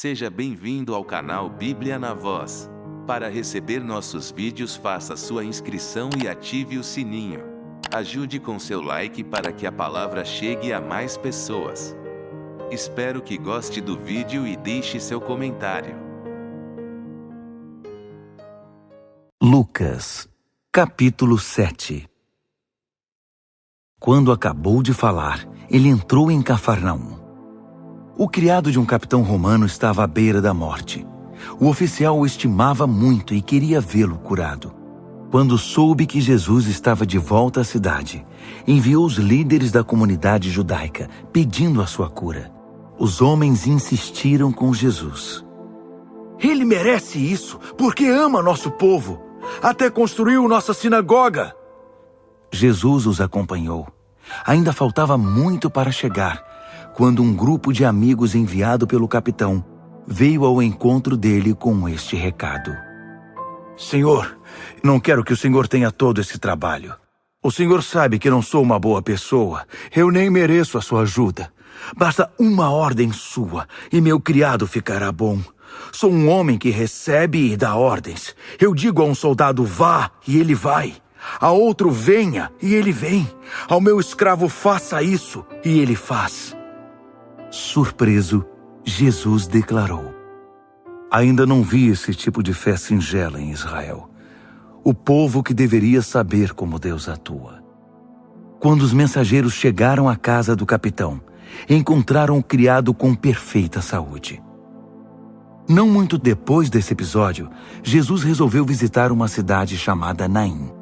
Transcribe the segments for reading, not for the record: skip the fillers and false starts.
Seja bem-vindo ao canal Bíblia na Voz. Para receber nossos vídeos, faça sua inscrição e ative o sininho. Ajude com seu like para que a palavra chegue a mais pessoas. Espero que goste do vídeo e deixe seu comentário. Lucas, capítulo 7. Quando acabou de falar, ele entrou em Cafarnaum. O criado de um capitão romano estava à beira da morte. O oficial o estimava muito e queria vê-lo curado. Quando soube que Jesus estava de volta à cidade, enviou os líderes da comunidade judaica, pedindo a sua cura. Os homens insistiram com Jesus. Ele merece isso, porque ama nosso povo. Até construiu nossa sinagoga. Jesus os acompanhou. Ainda faltava muito para chegar, quando um grupo de amigos enviado pelo capitão veio ao encontro dele com este recado. Senhor, não quero que o senhor tenha todo esse trabalho. O senhor sabe que não sou uma boa pessoa. Eu nem mereço a sua ajuda. Basta uma ordem sua e meu criado ficará bom. Sou um homem que recebe e dá ordens. Eu digo a um soldado vá e ele vai. A outro venha e ele vem. Ao meu escravo faça isso e ele faz. Surpreso, Jesus declarou: ainda não vi esse tipo de fé singela em Israel. O povo que deveria saber como Deus atua. Quando os mensageiros chegaram à casa do capitão, encontraram o criado com perfeita saúde. Não muito depois desse episódio, Jesus resolveu visitar uma cidade chamada Naim.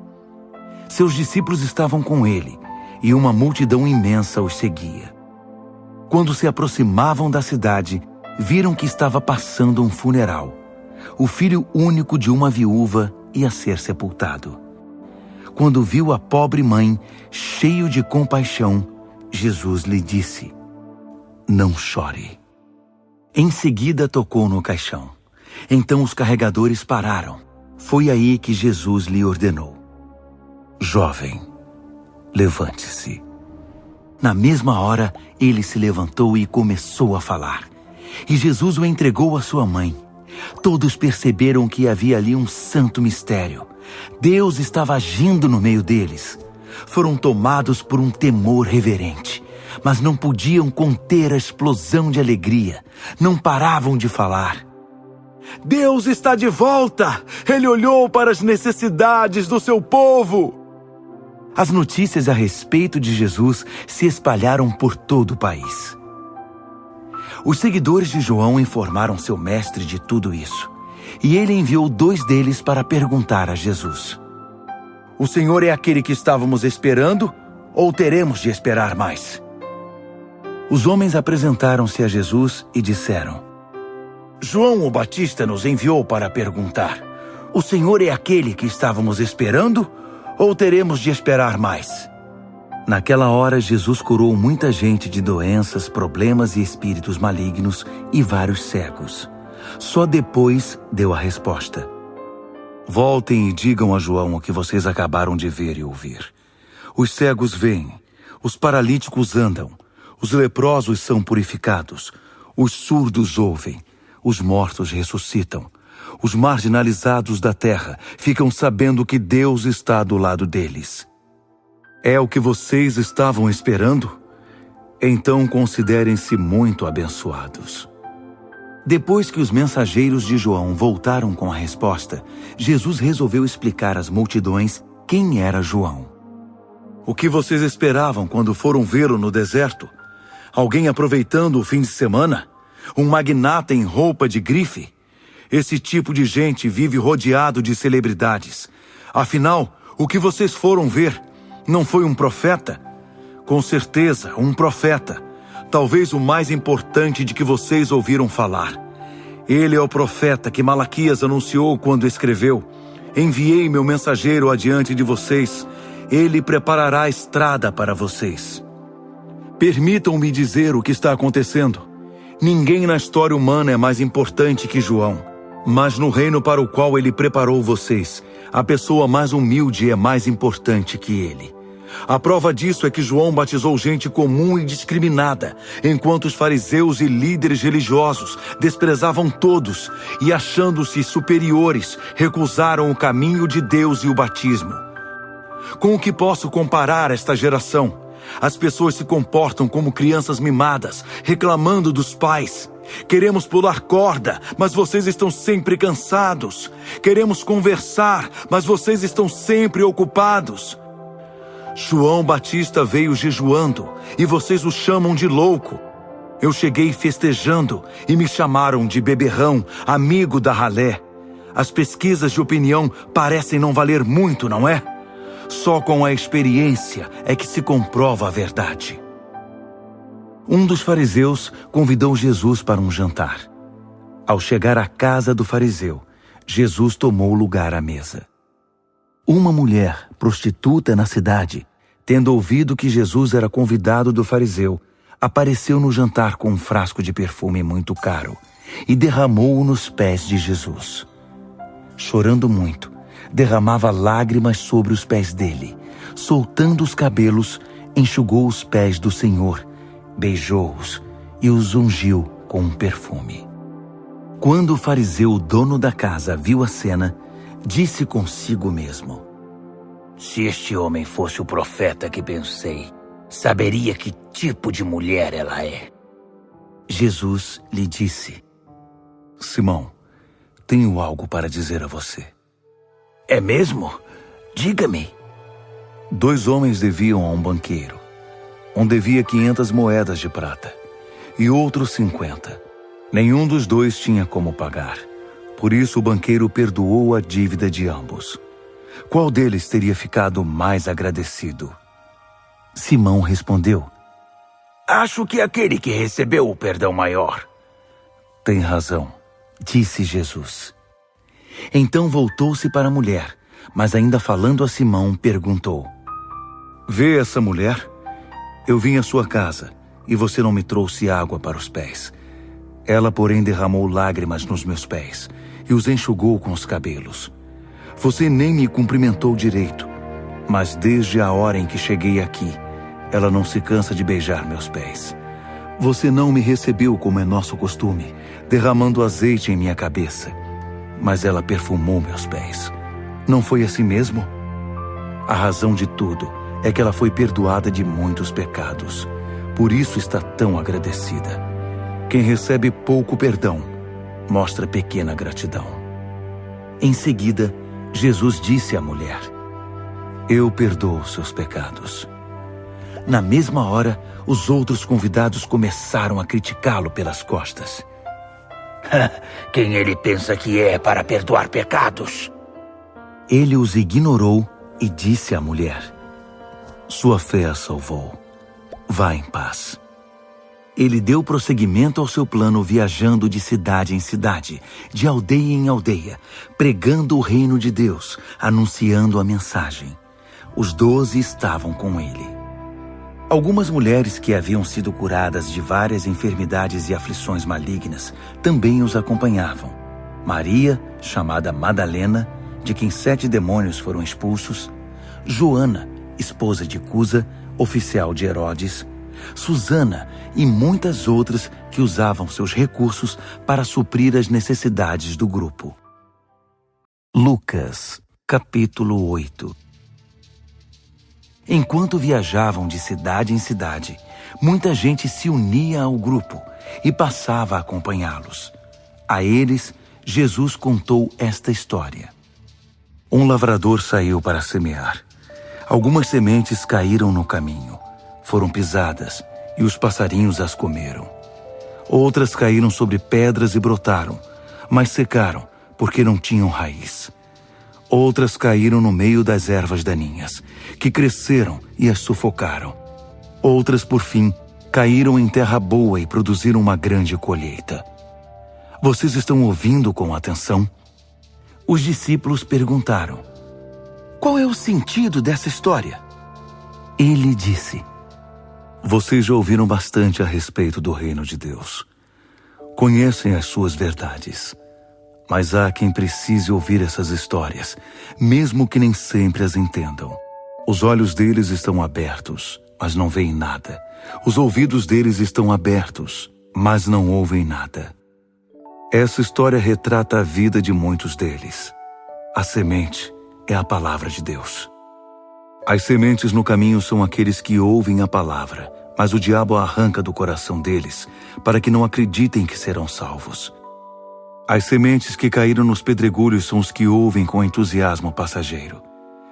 Seus discípulos estavam com ele, e uma multidão imensa os seguia. Quando se aproximavam da cidade, viram que estava passando um funeral. O filho único de uma viúva ia ser sepultado. Quando viu a pobre mãe, cheio de compaixão, Jesus lhe disse: não chore. Em seguida tocou no caixão. Então os carregadores pararam. Foi aí que Jesus lhe ordenou: jovem, levante-se. Na mesma hora, ele se levantou e começou a falar. E Jesus o entregou à sua mãe. Todos perceberam que havia ali um santo mistério. Deus estava agindo no meio deles. Foram tomados por um temor reverente, mas não podiam conter a explosão de alegria. Não paravam de falar. Deus está de volta! Ele olhou para as necessidades do seu povo! As notícias a respeito de Jesus se espalharam por todo o país. Os seguidores de João informaram seu mestre de tudo isso, e ele enviou 2 deles para perguntar a Jesus: o senhor é aquele que estávamos esperando, ou teremos de esperar mais? Os homens apresentaram-se a Jesus e disseram: João o Batista nos enviou para perguntar: o senhor é aquele que estávamos esperando, ou teremos de esperar mais? Naquela hora, Jesus curou muita gente de doenças, problemas e espíritos malignos e vários cegos. Só depois deu a resposta: voltem e digam a João o que vocês acabaram de ver e ouvir. Os cegos veem, os paralíticos andam, os leprosos são purificados, os surdos ouvem, os mortos ressuscitam. Os marginalizados da terra ficam sabendo que Deus está do lado deles. É o que vocês estavam esperando? Então considerem-se muito abençoados. Depois que os mensageiros de João voltaram com a resposta, Jesus resolveu explicar às multidões quem era João. O que vocês esperavam quando foram vê-lo no deserto? Alguém aproveitando o fim de semana? Um magnata em roupa de grife? Esse tipo de gente vive rodeado de celebridades. Afinal, o que vocês foram ver não foi um profeta? Com certeza, um profeta. Talvez o mais importante de que vocês ouviram falar. Ele é o profeta que Malaquias anunciou quando escreveu: enviei meu mensageiro adiante de vocês. Ele preparará a estrada para vocês. Permitam-me dizer o que está acontecendo. Ninguém na história humana é mais importante que João. Mas no reino para o qual ele preparou vocês, a pessoa mais humilde é mais importante que ele. A prova disso é que João batizou gente comum e discriminada, enquanto os fariseus e líderes religiosos desprezavam todos e, achando-se superiores, recusaram o caminho de Deus e o batismo. Com o que posso comparar esta geração? As pessoas se comportam como crianças mimadas, reclamando dos pais. Queremos pular corda, mas vocês estão sempre cansados. Queremos conversar, mas vocês estão sempre ocupados. João Batista veio jejuando, e vocês o chamam de louco. Eu cheguei festejando, e me chamaram de beberrão, amigo da ralé. As pesquisas de opinião parecem não valer muito, não é? Só com a experiência é que se comprova a verdade. Um dos fariseus convidou Jesus para um jantar. Ao chegar à casa do fariseu, Jesus tomou lugar à mesa. Uma mulher, prostituta na cidade, tendo ouvido que Jesus era convidado do fariseu, apareceu no jantar com um frasco de perfume muito caro e derramou-o nos pés de Jesus. Chorando muito, derramava lágrimas sobre os pés dele. Soltando os cabelos, enxugou os pés do Senhor, beijou-os e os ungiu com um perfume. Quando o fariseu, dono da casa, viu a cena, disse consigo mesmo: se este homem fosse o profeta que pensei, saberia que tipo de mulher ela é. Jesus lhe disse: Simão, tenho algo para dizer a você. É mesmo? Diga-me. 2 homens deviam a um banqueiro. Um devia 500 moedas de prata e outro 50. Nenhum dos dois tinha como pagar. Por isso o banqueiro perdoou a dívida de ambos. Qual deles teria ficado mais agradecido? Simão respondeu: acho que aquele que recebeu o perdão maior. Tem razão, disse Jesus. Então voltou-se para a mulher, mas ainda falando a Simão, perguntou: vê essa mulher? Eu vim à sua casa e você não me trouxe água para os pés. Ela, porém, derramou lágrimas nos meus pés e os enxugou com os cabelos. Você nem me cumprimentou direito, mas desde a hora em que cheguei aqui, ela não se cansa de beijar meus pés. Você não me recebeu como é nosso costume, derramando azeite em minha cabeça, mas ela perfumou meus pés. Não foi assim mesmo? A razão de tudo é que ela foi perdoada de muitos pecados. Por isso está tão agradecida. Quem recebe pouco perdão, mostra pequena gratidão. Em seguida, Jesus disse à mulher: eu perdoo seus pecados. Na mesma hora, os outros convidados começaram a criticá-lo pelas costas. Quem ele pensa que é para perdoar pecados? Ele os ignorou e disse à mulher: sua fé a salvou. Vá em paz. Ele deu prosseguimento ao seu plano, viajando de cidade em cidade, de aldeia em aldeia, pregando o reino de Deus, anunciando a mensagem. Os 12 estavam com ele. Algumas mulheres que haviam sido curadas de várias enfermidades e aflições malignas também os acompanhavam. Maria, chamada Madalena, de quem 7 demônios foram expulsos; Joana, esposa de Cusa, oficial de Herodes; Susana e muitas outras que usavam seus recursos para suprir as necessidades do grupo. Lucas, capítulo 8. Enquanto viajavam de cidade em cidade, muita gente se unia ao grupo e passava a acompanhá-los. A eles, Jesus contou esta história. Um lavrador saiu para semear. Algumas sementes caíram no caminho. Foram pisadas e os passarinhos as comeram. Outras caíram sobre pedras e brotaram, mas secaram porque não tinham raiz. Outras caíram no meio das ervas daninhas, que cresceram e as sufocaram. Outras, por fim, caíram em terra boa e produziram uma grande colheita. Vocês estão ouvindo com atenção? Os discípulos perguntaram: qual é o sentido dessa história? Ele disse: vocês já ouviram bastante a respeito do reino de Deus. Conhecem as suas verdades. Mas há quem precise ouvir essas histórias, mesmo que nem sempre as entendam. Os olhos deles estão abertos, mas não veem nada. Os ouvidos deles estão abertos, mas não ouvem nada. Essa história retrata a vida de muitos deles. A semente é a palavra de Deus. As sementes no caminho são aqueles que ouvem a palavra, mas o diabo a arranca do coração deles, para que não acreditem que serão salvos. As sementes que caíram nos pedregulhos são os que ouvem com entusiasmo passageiro.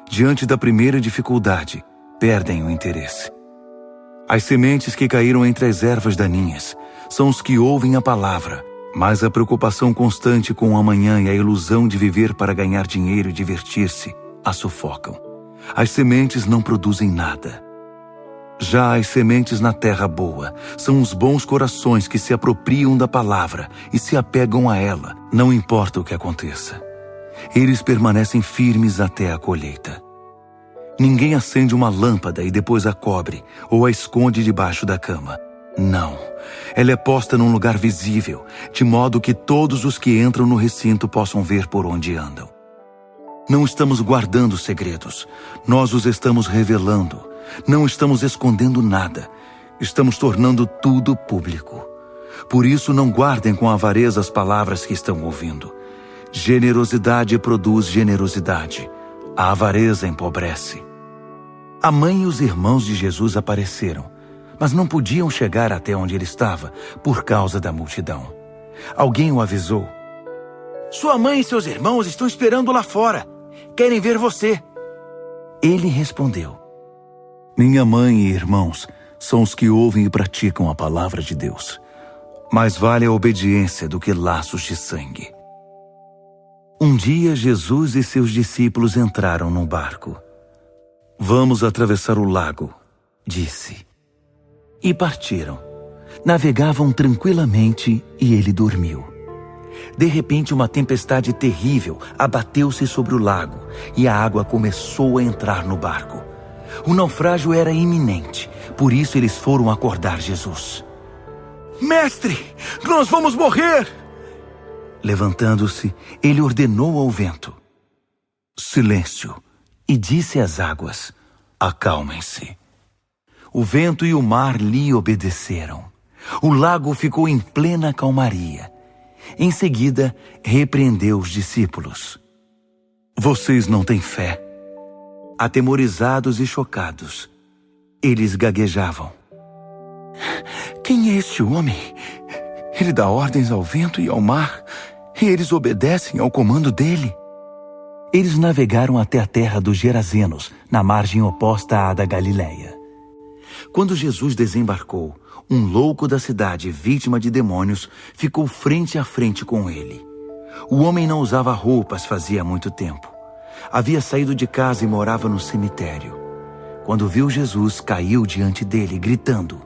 Diante da primeira dificuldade, perdem o interesse. As sementes que caíram entre as ervas daninhas são os que ouvem a palavra, mas a preocupação constante com o amanhã e a ilusão de viver para ganhar dinheiro e divertir-se a sufocam. As sementes não produzem nada. Já as sementes na terra boa são os bons corações que se apropriam da palavra e se apegam a ela, não importa o que aconteça. Eles permanecem firmes até a colheita. Ninguém acende uma lâmpada e depois a cobre ou a esconde debaixo da cama. Não, ela é posta num lugar visível, de modo que todos os que entram no recinto possam ver por onde andam. Não estamos guardando segredos, nós os estamos revelando. Não estamos escondendo nada, estamos tornando tudo público. Por isso não guardem com avareza as palavras que estão ouvindo. Generosidade produz generosidade, a avareza empobrece. A mãe e os irmãos de Jesus apareceram, mas não podiam chegar até onde ele estava por causa da multidão. Alguém o avisou. Sua mãe e seus irmãos estão esperando lá fora. Querem ver você. Ele respondeu. Minha mãe e irmãos são os que ouvem e praticam a palavra de Deus. Mais vale a obediência do que laços de sangue. Um dia, Jesus e seus discípulos entraram num barco. Vamos atravessar o lago, disse. E partiram. Navegavam tranquilamente e ele dormiu. De repente, uma tempestade terrível abateu-se sobre o lago e a água começou a entrar no barco. O naufrágio era iminente, por isso eles foram acordar Jesus. Mestre, nós vamos morrer! Levantando-se, ele ordenou ao vento. Silêncio, e disse às águas, acalmem-se. O vento e o mar lhe obedeceram. O lago ficou em plena calmaria. Em seguida, repreendeu os discípulos. Vocês não têm fé? Atemorizados e chocados, eles gaguejavam. Quem é este homem? Ele dá ordens ao vento e ao mar, e eles obedecem ao comando dele. Eles navegaram até a terra dos Gerazenos, na margem oposta à da Galileia. Quando Jesus desembarcou, um louco da cidade, vítima de demônios, ficou frente a frente com ele. O homem não usava roupas fazia muito tempo. Havia saído de casa e morava no cemitério. Quando viu Jesus, caiu diante dele, gritando: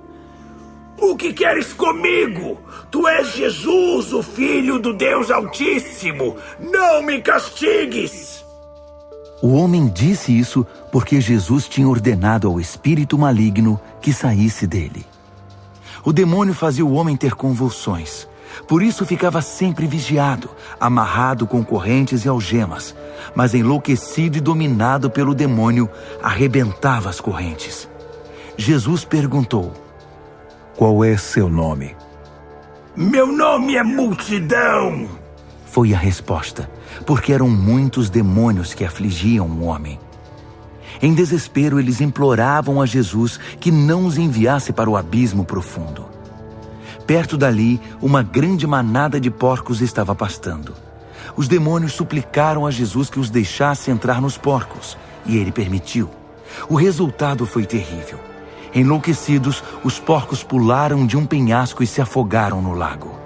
O que queres comigo? Tu és Jesus, o Filho do Deus Altíssimo. Não me castigues! O homem disse isso porque Jesus tinha ordenado ao espírito maligno que saísse dele. O demônio fazia o homem ter convulsões. Por isso ficava sempre vigiado, amarrado com correntes e algemas, mas enlouquecido e dominado pelo demônio, arrebentava as correntes. Jesus perguntou: Qual é seu nome? Meu nome é Multidão, foi a resposta, porque eram muitos demônios que afligiam o homem. Em desespero, eles imploravam a Jesus que não os enviasse para o abismo profundo. Perto dali, uma grande manada de porcos estava pastando. Os demônios suplicaram a Jesus que os deixasse entrar nos porcos, e ele permitiu. O resultado foi terrível. Enlouquecidos, os porcos pularam de um penhasco e se afogaram no lago.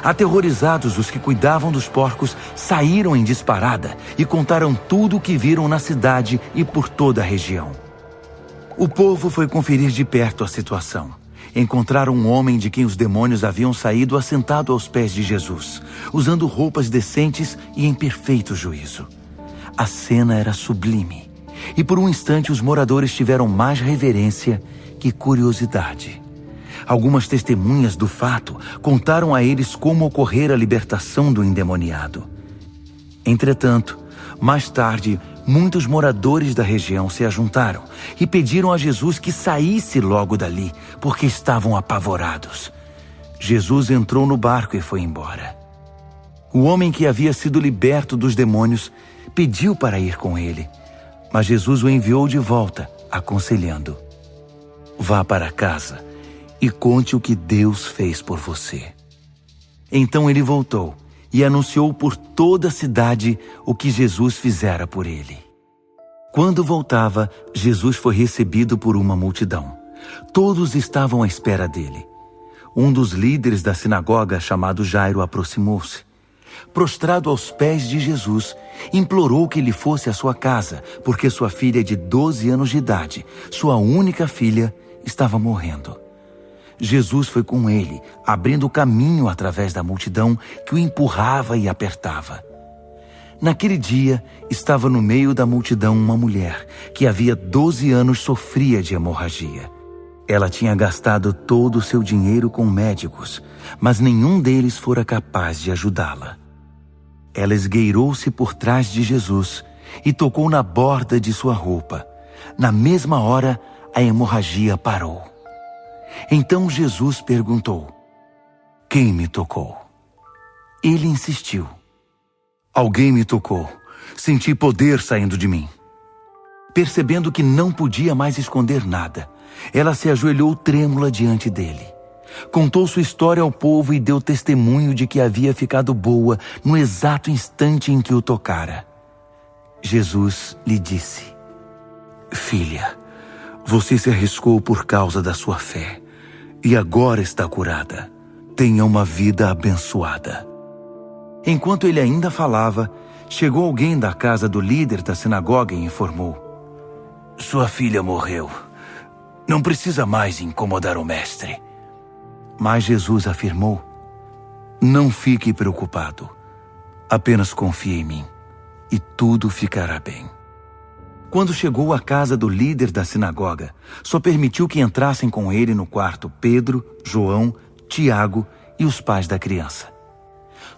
Aterrorizados, os que cuidavam dos porcos saíram em disparada e contaram tudo o que viram na cidade e por toda a região. O povo foi conferir de perto a situação. Encontraram um homem de quem os demônios haviam saído assentado aos pés de Jesus, usando roupas decentes e em perfeito juízo. A cena era sublime, e por um instante os moradores tiveram mais reverência que curiosidade. Algumas testemunhas do fato contaram a eles como ocorrera a libertação do endemoniado. Entretanto, Mais tarde, muitos moradores da região se ajuntaram e pediram a Jesus que saísse logo dali, porque estavam apavorados. Jesus entrou no barco e foi embora. O homem que havia sido liberto dos demônios pediu para ir com ele, mas Jesus o enviou de volta, aconselhando: vá para casa e conte o que Deus fez por você. Então ele voltou e anunciou por toda a cidade o que Jesus fizera por ele. Quando voltava, Jesus foi recebido por uma multidão. Todos estavam à espera dele. Um dos líderes da sinagoga, chamado Jairo, aproximou-se. Prostrado aos pés de Jesus, implorou que ele fosse à sua casa, porque sua filha de 12 anos de idade, sua única filha, estava morrendo. Jesus foi com ele, abrindo caminho através da multidão que o empurrava e apertava. Naquele dia, estava no meio da multidão uma mulher que havia 12 anos sofria de hemorragia. Ela tinha gastado todo o seu dinheiro com médicos, mas nenhum deles fora capaz de ajudá-la. Ela esgueirou-se por trás de Jesus e tocou na borda de sua roupa. Na mesma hora, a hemorragia parou. Então Jesus perguntou: quem me tocou? Ele insistiu: alguém me tocou. Senti poder saindo de mim. Percebendo que não podia mais esconder nada, ela se ajoelhou trêmula diante dele. Contou sua história ao povo e deu testemunho de que havia ficado boa no exato instante em que o tocara. Jesus lhe disse: filha, você se arriscou por causa da sua fé e agora está curada. Tenha uma vida abençoada. Enquanto ele ainda falava, chegou alguém da casa do líder da sinagoga e informou: sua filha morreu. Não precisa mais incomodar o mestre. Mas Jesus afirmou: não fique preocupado. Apenas confie em mim e tudo ficará bem. Quando chegou à casa do líder da sinagoga, só permitiu que entrassem com ele no quarto Pedro, João, Tiago e os pais da criança.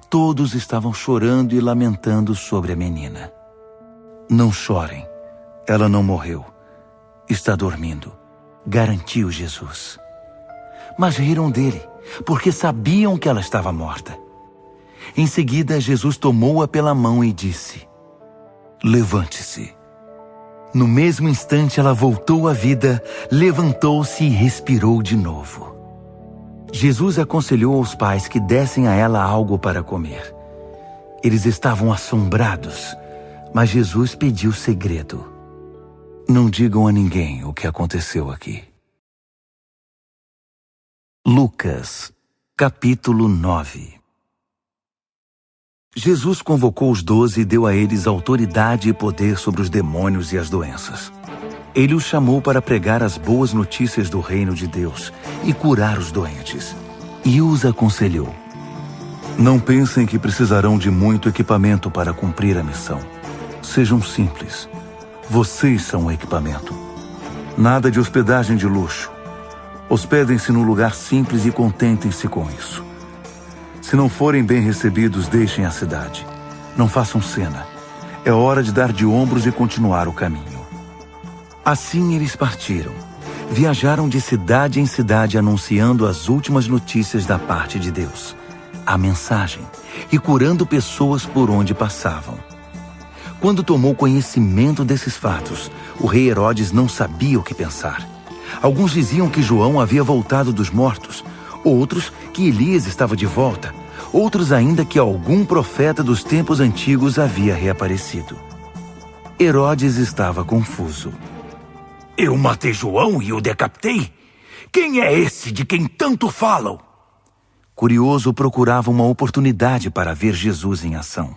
Todos estavam chorando e lamentando sobre a menina. Não chorem, ela não morreu. Está dormindo, garantiu Jesus. Mas riram dele, porque sabiam que ela estava morta. Em seguida, Jesus tomou-a pela mão e disse: levante-se. No mesmo instante, ela voltou à vida, levantou-se e respirou de novo. Jesus aconselhou aos pais que dessem a ela algo para comer. Eles estavam assombrados, mas Jesus pediu segredo: não digam a ninguém o que aconteceu aqui. Lucas, capítulo 9. Jesus convocou os 12 e deu a eles autoridade e poder sobre os demônios e as doenças. Ele os chamou para pregar as boas notícias do reino de Deus e curar os doentes. E os aconselhou: não pensem que precisarão de muito equipamento para cumprir a missão. Sejam simples. Vocês são o equipamento. Nada de hospedagem de luxo. Hospedem-se num lugar simples e contentem-se com isso. Se não forem bem recebidos, deixem a cidade. Não façam cena. É hora de dar de ombros e continuar o caminho. Assim eles partiram. Viajaram de cidade em cidade anunciando as últimas notícias da parte de Deus, a mensagem, e curando pessoas por onde passavam. Quando tomou conhecimento desses fatos, o rei Herodes não sabia o que pensar. Alguns diziam que João havia voltado dos mortos, outros que Elias estava de volta, outros ainda que algum profeta dos tempos antigos havia reaparecido. Herodes estava confuso. Eu matei João e o decapitei? Quem é esse de quem tanto falam? Curioso, procurava uma oportunidade para ver Jesus em ação.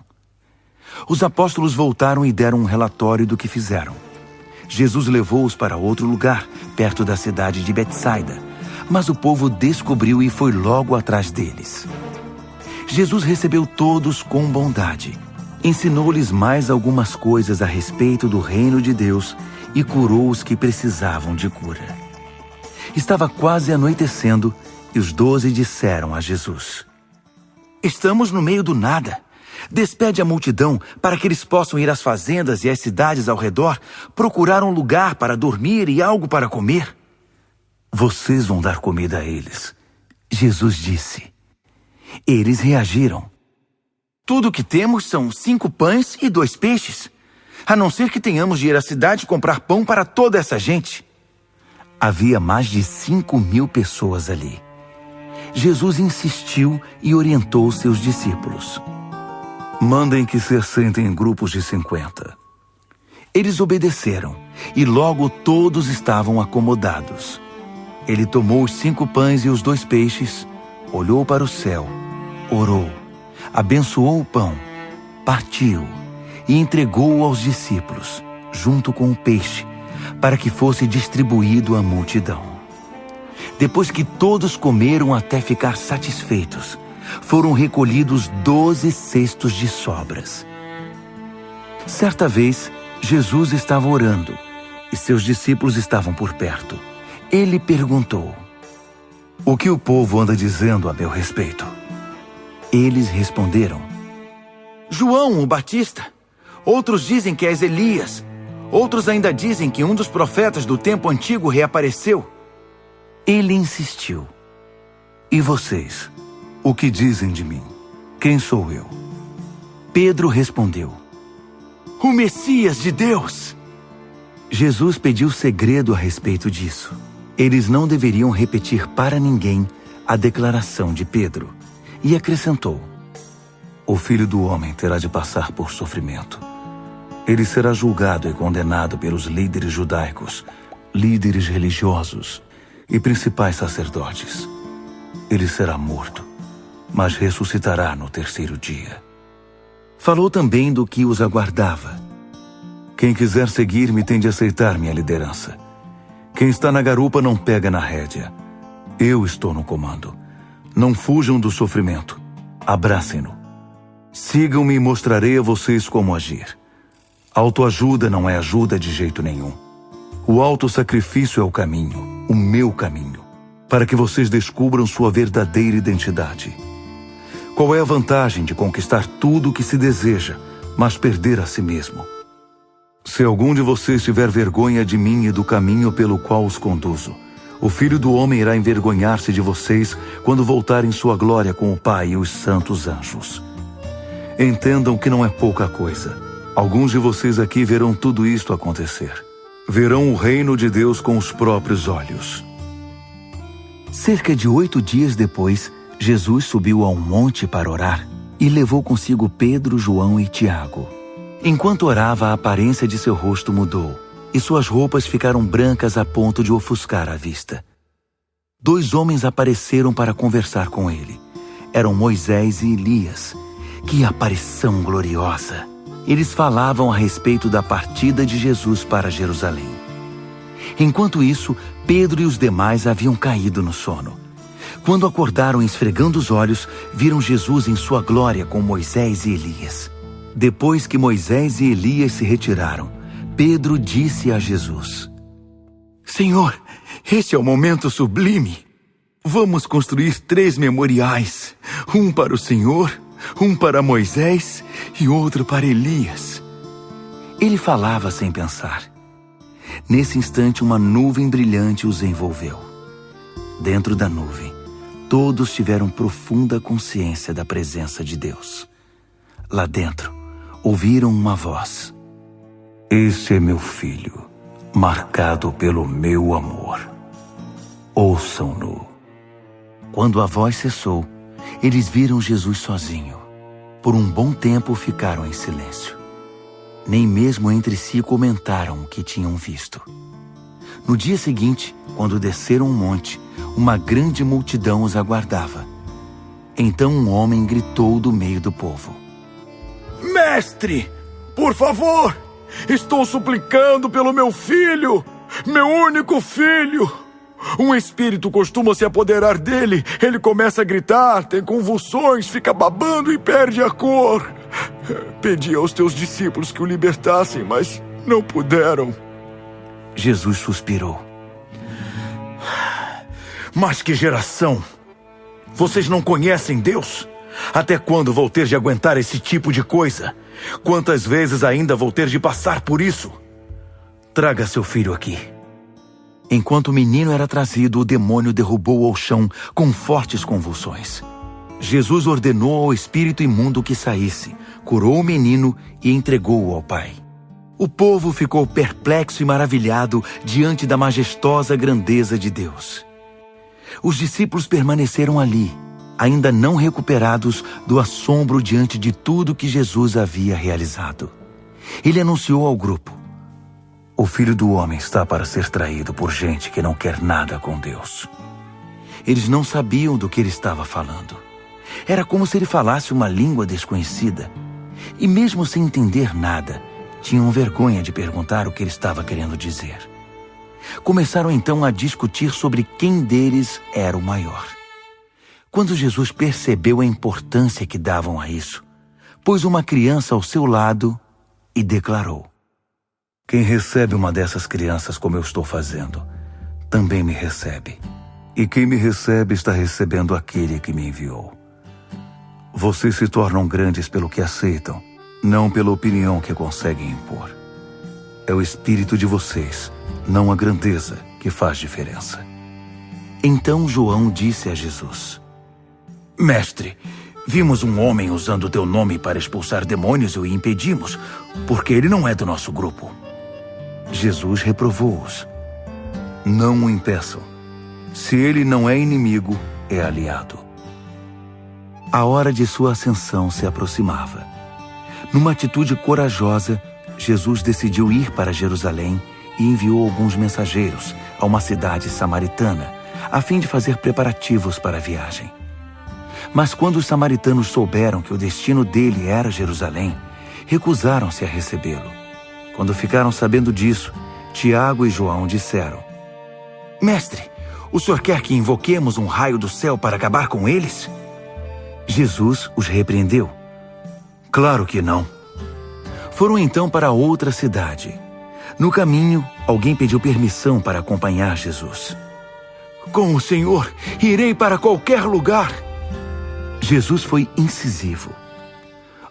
Os apóstolos voltaram e deram um relatório do que fizeram. Jesus levou-os para outro lugar, perto da cidade de Betsaida, mas o povo descobriu e foi logo atrás deles. Jesus recebeu todos com bondade, ensinou-lhes mais algumas coisas a respeito do reino de Deus e curou os que precisavam de cura. Estava quase anoitecendo e os 12 disseram a Jesus: estamos no meio do nada. Despede a multidão para que eles possam ir às fazendas e às cidades ao redor, procurar um lugar para dormir e algo para comer. Vocês vão dar comida a eles, Jesus disse. Eles reagiram. Tudo o que temos são 5 pães e 2 peixes, a não ser que tenhamos de ir à cidade comprar pão para toda essa gente. Havia mais de 5.000 pessoas ali. Jesus insistiu e orientou seus discípulos. Mandem que se assentem em grupos de 50. Eles obedeceram, e logo todos estavam acomodados. Ele tomou os 5 pães e os 2 peixes, olhou para o céu, orou, abençoou o pão, partiu e entregou-o aos discípulos, junto com o peixe, para que fosse distribuído à multidão. Depois que todos comeram até ficar satisfeitos, foram recolhidos 12 cestos de sobras. Certa vez, Jesus estava orando e seus discípulos estavam por perto. Ele perguntou: "O que o povo anda dizendo a meu respeito?" Eles responderam: "João, o Batista. Outros dizem que és Elias. Outros ainda dizem que um dos profetas do tempo antigo reapareceu." Ele insistiu: "E vocês? O que dizem de mim? Quem sou eu?" Pedro respondeu: "O Messias de Deus." Jesus pediu segredo a respeito disso. Eles não deveriam repetir para ninguém a declaração de Pedro. E acrescentou: "O Filho do Homem terá de passar por sofrimento. Ele será julgado e condenado pelos líderes judaicos, líderes religiosos e principais sacerdotes. Ele será morto, mas ressuscitará no 3º dia." Falou também do que os aguardava. "Quem quiser seguir-me tem de aceitar minha liderança. Quem está na garupa não pega na rédea. Eu estou no comando. Não fujam do sofrimento. Abracem-no. Sigam-me e mostrarei a vocês como agir. Autoajuda não é ajuda de jeito nenhum. O autossacrifício é o caminho, o meu caminho, para que vocês descubram sua verdadeira identidade. Qual é a vantagem de conquistar tudo o que se deseja, mas perder a si mesmo? Se algum de vocês tiver vergonha de mim e do caminho pelo qual os conduzo, o Filho do Homem irá envergonhar-se de vocês quando voltar em sua glória com o Pai e os santos anjos. Entendam que não é pouca coisa. Alguns de vocês aqui verão tudo isto acontecer. Verão o reino de Deus com os próprios olhos." Cerca de 8 dias depois, Jesus subiu a um monte para orar e levou consigo Pedro, João e Tiago. Enquanto orava, a aparência de seu rosto mudou e suas roupas ficaram brancas a ponto de ofuscar a vista. 2 homens apareceram para conversar com ele. Eram Moisés e Elias. Que aparição gloriosa! Eles falavam a respeito da partida de Jesus para Jerusalém. Enquanto isso, Pedro e os demais haviam caído no sono. Quando acordaram esfregando os olhos, viram Jesus em sua glória com Moisés e Elias. Depois que Moisés e Elias se retiraram, Pedro disse a Jesus: "Senhor, este é o momento sublime. Vamos construir 3 memoriais, um para o Senhor, um para Moisés e outro para Elias." Ele falava sem pensar. Nesse instante, uma nuvem brilhante os envolveu. Dentro da nuvem, todos tiveram profunda consciência da presença de Deus. Lá dentro, ouviram uma voz: "Este é meu filho, marcado pelo meu amor. Ouçam-no." Quando a voz cessou, eles viram Jesus sozinho. Por um bom tempo ficaram em silêncio. Nem mesmo entre si comentaram o que tinham visto. No dia seguinte, quando desceram um monte, uma grande multidão os aguardava. Então um homem gritou do meio do povo: "Mestre, por favor, estou suplicando pelo meu filho, meu único filho. Um espírito costuma se apoderar dele. Ele começa a gritar, tem convulsões, fica babando e perde a cor. Pedi aos teus discípulos que o libertassem, mas não puderam." Jesus suspirou. "Mas que geração! Vocês não conhecem Deus? Até quando vou ter de aguentar esse tipo de coisa? Quantas vezes ainda vou ter de passar por isso? Traga seu filho aqui. Enquanto o menino era trazido, o demônio derrubou ao chão com fortes convulsões. Jesus ordenou ao espírito imundo que saísse, curou o menino e entregou-o ao pai. O povo ficou perplexo e maravilhado diante da majestosa grandeza de Deus. Os discípulos permaneceram ali, ainda não recuperados do assombro diante de tudo que Jesus havia realizado. Ele anunciou ao grupo: o Filho do Homem está para ser traído por gente que não quer nada com Deus. Eles não sabiam do que ele estava falando. Era como se ele falasse uma língua desconhecida. E mesmo sem entender nada, tinham vergonha de perguntar o que ele estava querendo dizer. Começaram então a discutir sobre quem deles era o maior. Quando Jesus percebeu a importância que davam a isso, pôs uma criança ao seu lado e declarou: quem recebe uma dessas crianças como eu estou fazendo, também me recebe. E quem me recebe está recebendo aquele que me enviou. Vocês se tornam grandes pelo que aceitam, não pela opinião que conseguem impor. É o espírito de vocês, não a grandeza, que faz diferença. Então João disse a Jesus: Mestre, vimos um homem usando teu nome para expulsar demônios e o impedimos, porque ele não é do nosso grupo. Jesus reprovou-os: não o impeçam. Se ele não é inimigo, é aliado. A hora de sua ascensão se aproximava. Numa atitude corajosa, Jesus decidiu ir para Jerusalém e enviou alguns mensageiros a uma cidade samaritana, a fim de fazer preparativos para a viagem. Mas quando os samaritanos souberam que o destino dele era Jerusalém, recusaram-se a recebê-lo. Quando ficaram sabendo disso, Tiago e João disseram: Mestre, o senhor quer que invoquemos um raio do céu para acabar com eles? Jesus os repreendeu: claro que não. Foram então para outra cidade. No caminho, alguém pediu permissão para acompanhar Jesus. Com o Senhor, irei para qualquer lugar. Jesus foi incisivo: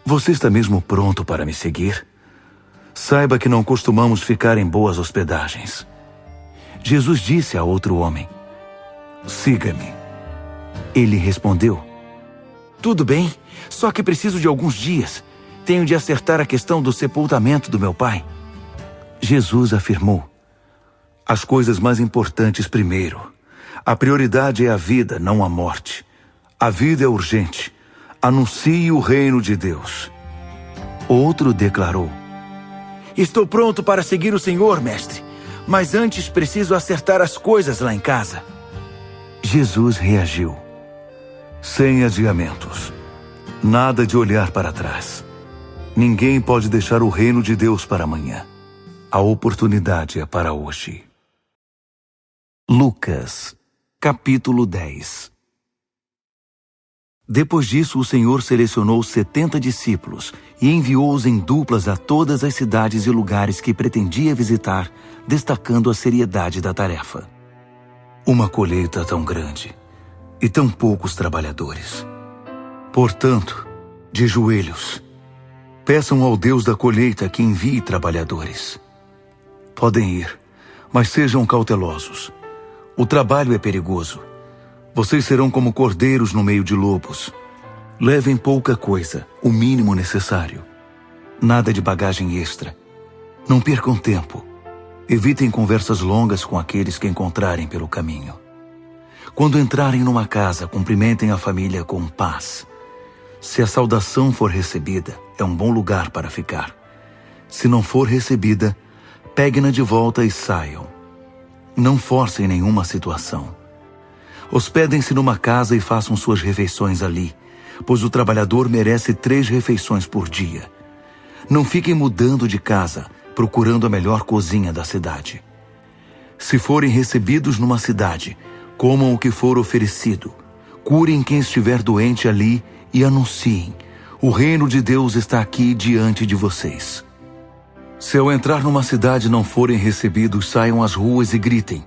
você está mesmo pronto para me seguir? Saiba que não costumamos ficar em boas hospedagens. Jesus disse a outro homem: siga-me. Ele respondeu: tudo bem, só que preciso de alguns dias. Tenho de acertar a questão do sepultamento do meu pai. Jesus afirmou: as coisas mais importantes primeiro. A prioridade é a vida, não a morte. A vida é urgente. Anuncie o reino de Deus. Outro declarou: estou pronto para seguir o Senhor, mestre, mas antes preciso acertar as coisas lá em casa. Jesus reagiu: sem adiamentos. Nada de olhar para trás. Ninguém pode deixar o reino de Deus para amanhã. A oportunidade é para hoje. Lucas, capítulo 10. Depois disso, o Senhor selecionou 70 discípulos e enviou-os em duplas a todas as cidades e lugares que pretendia visitar, destacando a seriedade da tarefa. Uma colheita tão grande e tão poucos trabalhadores. Portanto, de joelhos, peçam ao Deus da colheita que envie trabalhadores. Podem ir, mas sejam cautelosos. O trabalho é perigoso. Vocês serão como cordeiros no meio de lobos. Levem pouca coisa, o mínimo necessário. Nada de bagagem extra. Não percam tempo. Evitem conversas longas com aqueles que encontrarem pelo caminho. Quando entrarem numa casa, cumprimentem a família com paz. Se a saudação for recebida, é um bom lugar para ficar. Se não for recebida, peguem-na de volta e saiam. Não forcem nenhuma situação. Hospedem-se numa casa e façam suas refeições ali, pois o trabalhador merece 3 refeições por dia. Não fiquem mudando de casa, procurando a melhor cozinha da cidade. Se forem recebidos numa cidade, comam o que for oferecido. Curem quem estiver doente ali e anunciem: o reino de Deus está aqui diante de vocês. Se ao entrar numa cidade não forem recebidos, saiam às ruas e gritem: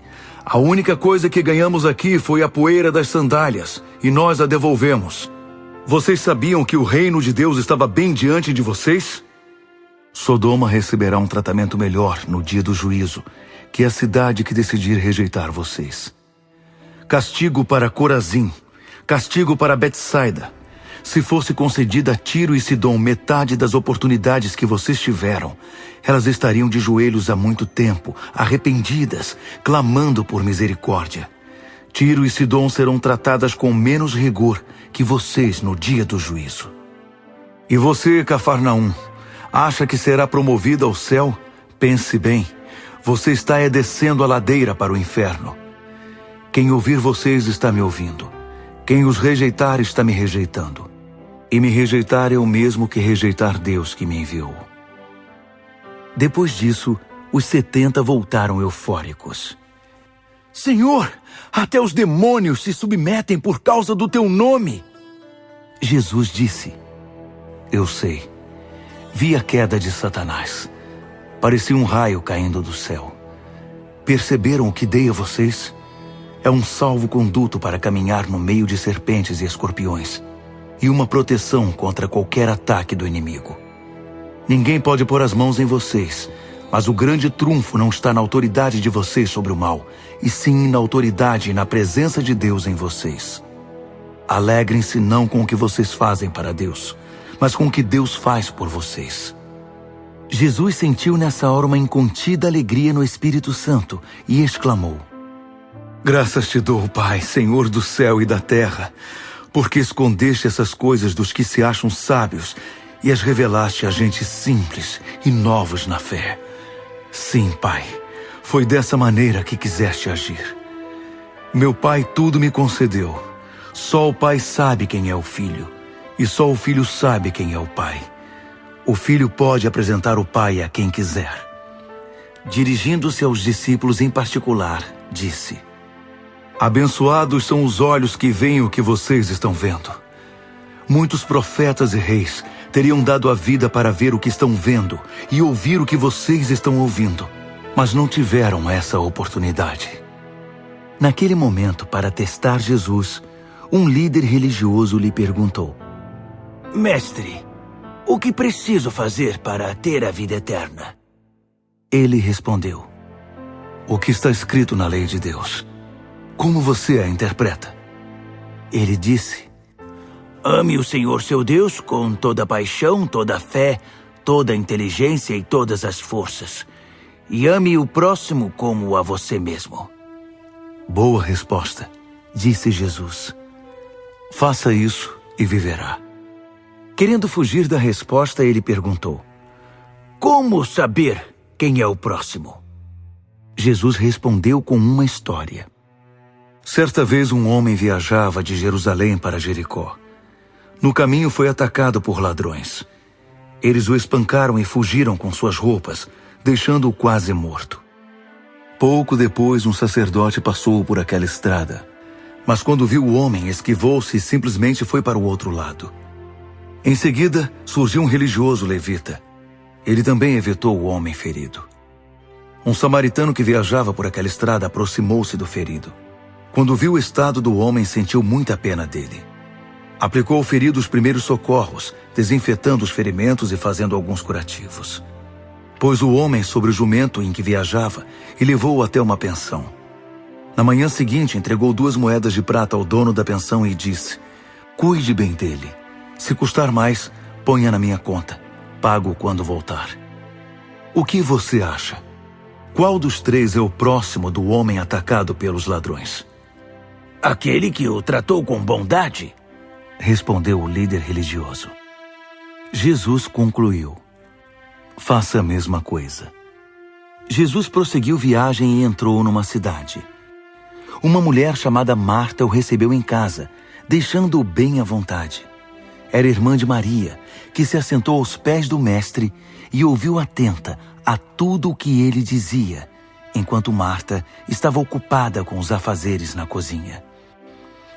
a única coisa que ganhamos aqui foi a poeira das sandálias, e nós a devolvemos. Vocês sabiam que o reino de Deus estava bem diante de vocês? Sodoma receberá um tratamento melhor no dia do juízo que a cidade que decidir rejeitar vocês. Castigo para Corazim, castigo para Betsaida. Se fosse concedida a Tiro e Sidom metade das oportunidades que vocês tiveram, elas estariam de joelhos há muito tempo, arrependidas, clamando por misericórdia. Tiro e Sidom serão tratadas com menos rigor que vocês no dia do juízo. E você, Cafarnaum, acha que será promovida ao céu? Pense bem, você está descendo a ladeira para o inferno. Quem ouvir vocês está me ouvindo. Quem os rejeitar está me rejeitando. E me rejeitar é o mesmo que rejeitar Deus que me enviou. Depois disso, os 70 voltaram eufóricos. Senhor, até os demônios se submetem por causa do teu nome. Jesus disse: Eu sei. Vi a queda de Satanás. Parecia um raio caindo do céu. Perceberam o que dei a vocês? É um salvo-conduto para caminhar no meio de serpentes e escorpiões, e uma proteção contra qualquer ataque do inimigo. Ninguém pode pôr as mãos em vocês, mas o grande trunfo não está na autoridade de vocês sobre o mal, e sim na autoridade e na presença de Deus em vocês. Alegrem-se não com o que vocês fazem para Deus, mas com o que Deus faz por vocês. Jesus sentiu nessa hora uma incontida alegria no Espírito Santo e exclamou: Graças te dou, Pai, Senhor do céu e da terra, porque escondeste essas coisas dos que se acham sábios e as revelaste a gente simples e novos na fé. Sim, Pai, foi dessa maneira que quiseste agir. Meu Pai tudo me concedeu. Só o Pai sabe quem é o Filho, e só o Filho sabe quem é o Pai. O Filho pode apresentar o Pai a quem quiser. Dirigindo-se aos discípulos em particular, disse: Abençoados são os olhos que veem o que vocês estão vendo. Muitos profetas e reis teriam dado a vida para ver o que estão vendo e ouvir o que vocês estão ouvindo, mas não tiveram essa oportunidade. Naquele momento, para testar Jesus, um líder religioso lhe perguntou: Mestre, o que preciso fazer para ter a vida eterna? Ele respondeu: O que está escrito na lei de Deus? Como você a interpreta? Ele disse: Ame o Senhor seu Deus com toda a paixão, toda a fé, toda a inteligência e todas as forças. E ame o próximo como a você mesmo. Boa resposta, disse Jesus. Faça isso e viverá. Querendo fugir da resposta, ele perguntou: Como saber quem é o próximo? Jesus respondeu com uma história. Certa vez um homem viajava de Jerusalém para Jericó. No caminho foi atacado por ladrões. Eles o espancaram e fugiram com suas roupas, deixando-o quase morto. Pouco depois, um sacerdote passou por aquela estrada, mas quando viu o homem, esquivou-se e simplesmente foi para o outro lado. Em seguida, surgiu um religioso levita. Ele também evitou o homem ferido. Um samaritano que viajava por aquela estrada aproximou-se do ferido. Quando viu o estado do homem, sentiu muita pena dele. Aplicou ao ferido os primeiros socorros, desinfetando os ferimentos e fazendo alguns curativos. Pôs o homem sobre o jumento em que viajava e levou-o até uma pensão. Na manhã seguinte, entregou 2 moedas de prata ao dono da pensão e disse: Cuide bem dele. Se custar mais, ponha na minha conta. Pago quando voltar. O que você acha? Qual dos 3 é o próximo do homem atacado pelos ladrões? Aquele que o tratou com bondade, respondeu o líder religioso. Jesus concluiu: Faça a mesma coisa. Jesus prosseguiu viagem e entrou numa cidade. Uma mulher chamada Marta o recebeu em casa, deixando-o bem à vontade. Era irmã de Maria, que se assentou aos pés do mestre e ouviu atenta a tudo o que ele dizia, enquanto Marta estava ocupada com os afazeres na cozinha.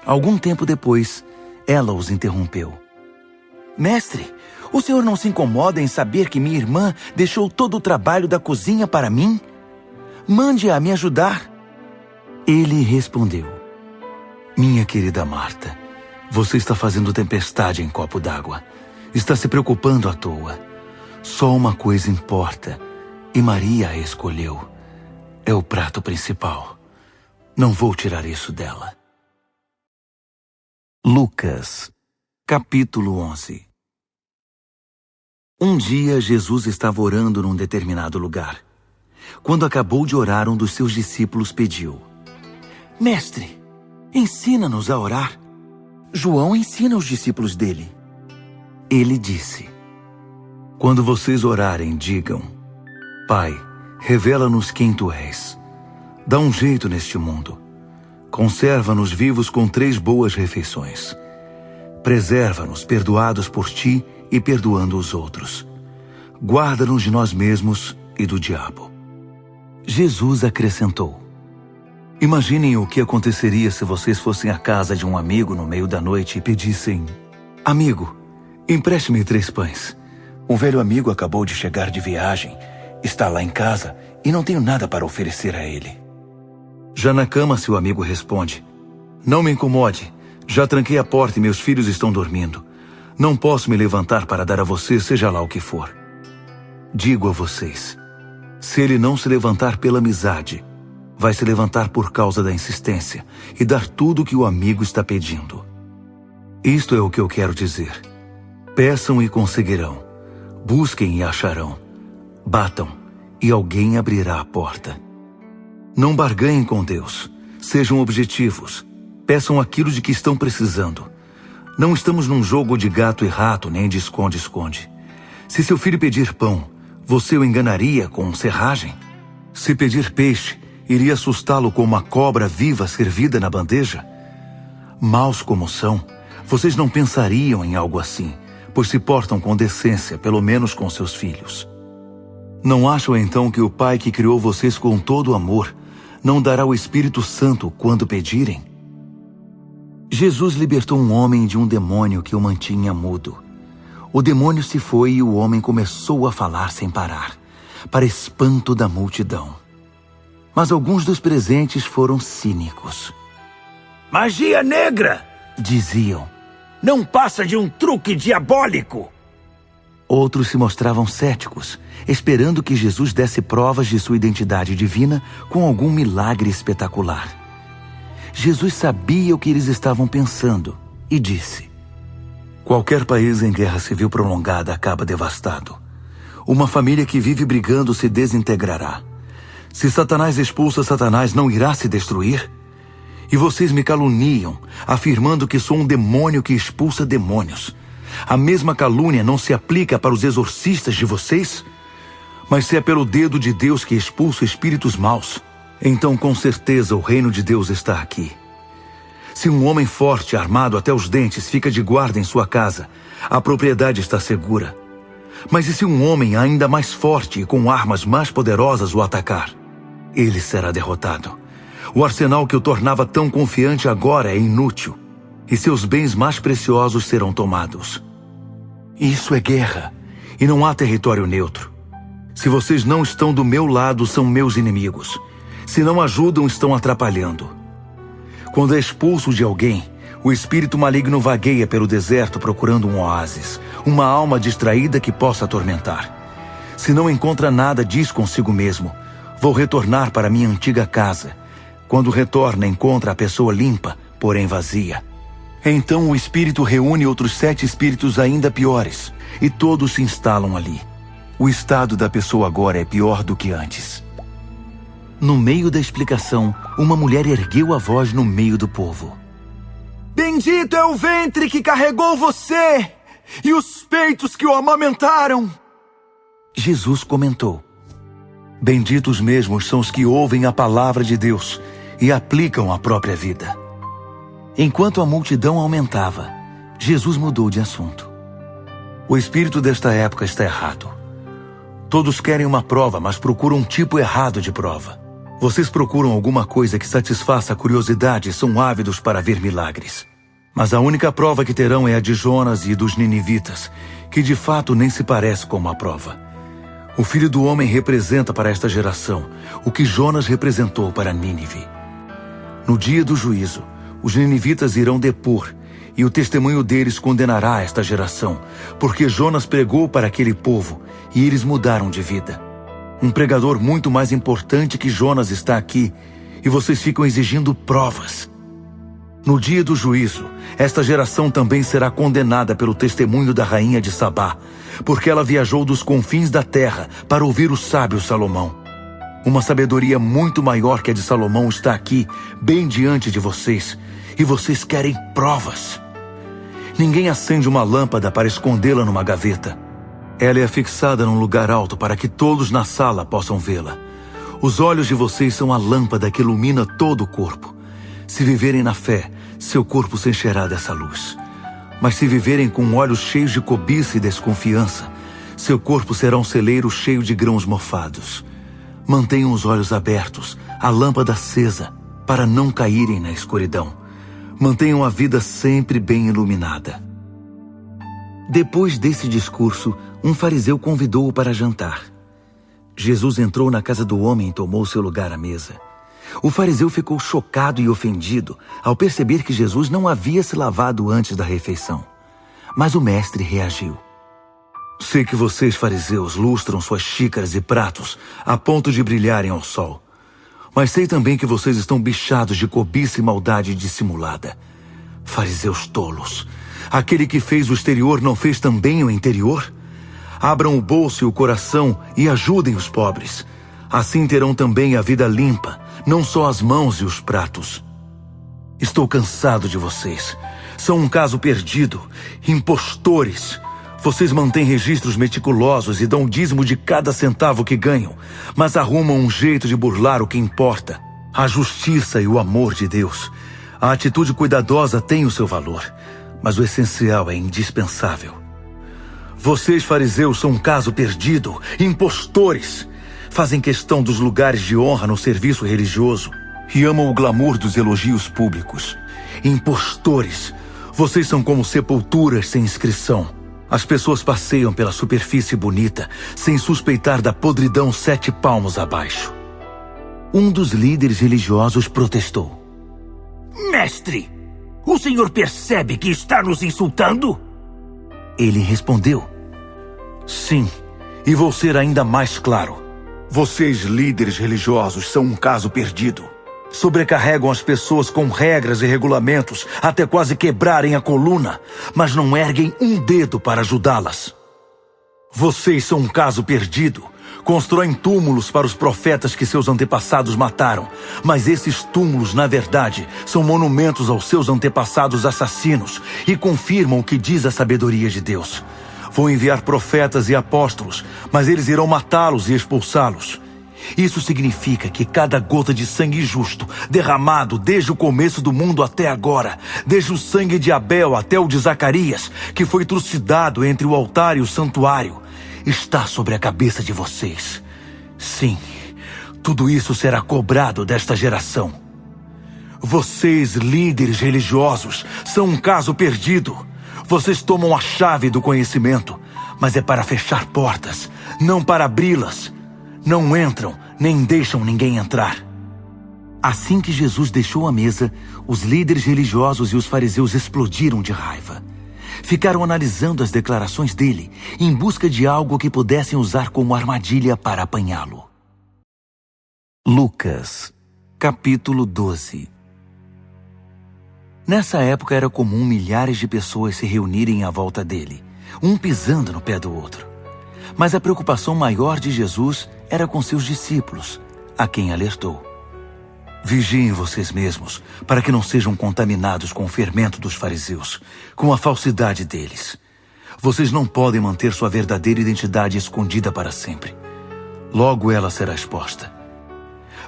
Algum tempo depois, ela os interrompeu. Mestre, o senhor não se incomoda em saber que minha irmã deixou todo o trabalho da cozinha para mim? Mande-a me ajudar. Ele respondeu: Minha querida Marta, Você está fazendo tempestade em copo d'água. Está se preocupando à toa. Só uma coisa importa, e Maria a escolheu. É o prato principal. Não vou tirar isso dela. Lucas, capítulo 11. Um dia, Jesus estava orando num determinado lugar. Quando acabou de orar, um dos seus discípulos pediu: Mestre, ensina-nos a orar. João ensina os discípulos dele. Ele disse: Quando vocês orarem, digam: Pai, revela-nos quem Tu és. Dá um jeito neste mundo. Conserva-nos vivos com 3 boas refeições. Preserva-nos perdoados por Ti e perdoando os outros. Guarda-nos de nós mesmos e do diabo. Jesus acrescentou: Imaginem o que aconteceria se vocês fossem à casa de um amigo no meio da noite e pedissem: Amigo, empreste-me 3 pães. Um velho amigo acabou de chegar de viagem, está lá em casa e não tenho nada para oferecer a ele. Já na cama, seu amigo responde: Não me incomode, já tranquei a porta e meus filhos estão dormindo. Não posso me levantar para dar a você, seja lá o que for. Digo a vocês, se ele não se levantar pela amizade, vai se levantar por causa da insistência e dar tudo o que o amigo está pedindo. Isto é o que eu quero dizer. Peçam e conseguirão. Busquem e acharão. Batam e alguém abrirá a porta. Não barganhem com Deus. Sejam objetivos. Peçam aquilo de que estão precisando. Não estamos num jogo de gato e rato, nem de esconde-esconde. Se seu filho pedir pão, você o enganaria com serragem? Se pedir peixe, iria assustá-lo com uma cobra viva servida na bandeja? Maus como são, vocês não pensariam em algo assim, pois se portam com decência, pelo menos com seus filhos. Não acham então que o Pai que criou vocês com todo amor não dará o Espírito Santo quando pedirem? Jesus libertou um homem de um demônio que o mantinha mudo. O demônio se foi e o homem começou a falar sem parar, para espanto da multidão. Mas alguns dos presentes foram cínicos. Magia negra! Diziam. Não passa de um truque diabólico! Outros se mostravam céticos, esperando que Jesus desse provas de sua identidade divina com algum milagre espetacular. Jesus sabia o que eles estavam pensando e disse: Qualquer país em guerra civil prolongada acaba devastado. Uma família que vive brigando se desintegrará. Se Satanás expulsa Satanás, não irá se destruir? E vocês me caluniam, afirmando que sou um demônio que expulsa demônios. A mesma calúnia não se aplica para os exorcistas de vocês? Mas se é pelo dedo de Deus que expulsa espíritos maus, então com certeza o reino de Deus está aqui. Se um homem forte, armado até os dentes, fica de guarda em sua casa, a propriedade está segura. Mas e se um homem ainda mais forte e com armas mais poderosas o atacar? Ele será derrotado. O arsenal que o tornava tão confiante agora é inútil, e seus bens mais preciosos serão tomados. Isso é guerra, e não há território neutro. Se vocês não estão do meu lado, são meus inimigos. Se não ajudam, estão atrapalhando. Quando é expulso de alguém, o espírito maligno vagueia pelo deserto procurando um oásis, uma alma distraída que possa atormentar. Se não encontra nada, diz consigo mesmo: vou retornar para minha antiga casa. Quando retorna, encontra a pessoa limpa, porém vazia. Então o espírito reúne outros 7 espíritos ainda piores, e todos se instalam ali. O estado da pessoa agora é pior do que antes. No meio da explicação, uma mulher ergueu a voz no meio do povo. Bendito é o ventre que carregou você e os peitos que o amamentaram. Jesus comentou: benditos mesmos são os que ouvem a palavra de Deus e aplicam à própria vida. Enquanto a multidão aumentava, Jesus mudou de assunto. O espírito desta época está errado. Todos querem uma prova, mas procuram um tipo errado de prova. Vocês procuram alguma coisa que satisfaça a curiosidade e são ávidos para ver milagres. Mas a única prova que terão é a de Jonas e dos ninivitas, que de fato nem se parece com uma prova. O Filho do Homem representa para esta geração o que Jonas representou para Nínive. No dia do juízo, os ninivitas irão depor, e o testemunho deles condenará esta geração, porque Jonas pregou para aquele povo e eles mudaram de vida. Um pregador muito mais importante que Jonas está aqui e vocês ficam exigindo provas. No dia do juízo, esta geração também será condenada pelo testemunho da rainha de Sabá, porque ela viajou dos confins da terra para ouvir o sábio Salomão. Uma sabedoria muito maior que a de Salomão está aqui, bem diante de vocês, e vocês querem provas. Ninguém acende uma lâmpada para escondê-la numa gaveta. Ela é fixada num lugar alto para que todos na sala possam vê-la. Os olhos de vocês são a lâmpada que ilumina todo o corpo. Se viverem na fé, seu corpo se encherá dessa luz. Mas se viverem com olhos cheios de cobiça e desconfiança, seu corpo será um celeiro cheio de grãos mofados. Mantenham os olhos abertos, a lâmpada acesa, para não caírem na escuridão. Mantenham a vida sempre bem iluminada. Depois desse discurso, um fariseu convidou-o para jantar. Jesus entrou na casa do homem e tomou seu lugar à mesa. O fariseu ficou chocado e ofendido ao perceber que Jesus não havia se lavado antes da refeição. Mas o mestre reagiu. Sei que vocês, fariseus, lustram suas xícaras e pratos a ponto de brilharem ao sol. Mas sei também que vocês estão bichados de cobiça e maldade dissimulada. Fariseus tolos, aquele que fez o exterior não fez também o interior? Abram o bolso e o coração e ajudem os pobres. Assim terão também a vida limpa, não só as mãos e os pratos. Estou cansado de vocês. São um caso perdido, impostores. Vocês mantêm registros meticulosos e dão dízimo de cada centavo que ganham, mas arrumam um jeito de burlar o que importa, a justiça e o amor de Deus. A atitude cuidadosa tem o seu valor, mas o essencial é indispensável. Vocês, fariseus, são um caso perdido, impostores. Fazem questão dos lugares de honra no serviço religioso e amam o glamour dos elogios públicos. Impostores, vocês são como sepulturas sem inscrição. As pessoas passeiam pela superfície bonita, sem suspeitar da podridão 7 palmos abaixo. Um dos líderes religiosos protestou. Mestre, o senhor percebe que está nos insultando? Ele respondeu. Sim, e vou ser ainda mais claro. Vocês, líderes religiosos, são um caso perdido. Sobrecarregam as pessoas com regras e regulamentos até quase quebrarem a coluna, mas não erguem um dedo para ajudá-las. Vocês são um caso perdido. Constroem túmulos para os profetas que seus antepassados mataram, mas esses túmulos, na verdade, são monumentos aos seus antepassados assassinos e confirmam o que diz a sabedoria de Deus. Vou enviar profetas e apóstolos, mas eles irão matá-los e expulsá-los. Isso significa que cada gota de sangue justo, derramado desde o começo do mundo até agora, desde o sangue de Abel até o de Zacarias, que foi trucidado entre o altar e o santuário, está sobre a cabeça de vocês. Sim, tudo isso será cobrado desta geração. Vocês, líderes religiosos, são um caso perdido. Vocês tomam a chave do conhecimento, mas é para fechar portas, não para abri-las. Não entram, nem deixam ninguém entrar. Assim que Jesus deixou a mesa, os líderes religiosos e os fariseus explodiram de raiva. Ficaram analisando as declarações dele, em busca de algo que pudessem usar como armadilha para apanhá-lo. Lucas, capítulo 12. Nessa época era comum milhares de pessoas se reunirem à volta dele, um pisando no pé do outro. Mas a preocupação maior de Jesus era com seus discípulos, a quem alertou. Vigiem vocês mesmos, para que não sejam contaminados com o fermento dos fariseus, com a falsidade deles. Vocês não podem manter sua verdadeira identidade escondida para sempre. Logo ela será exposta.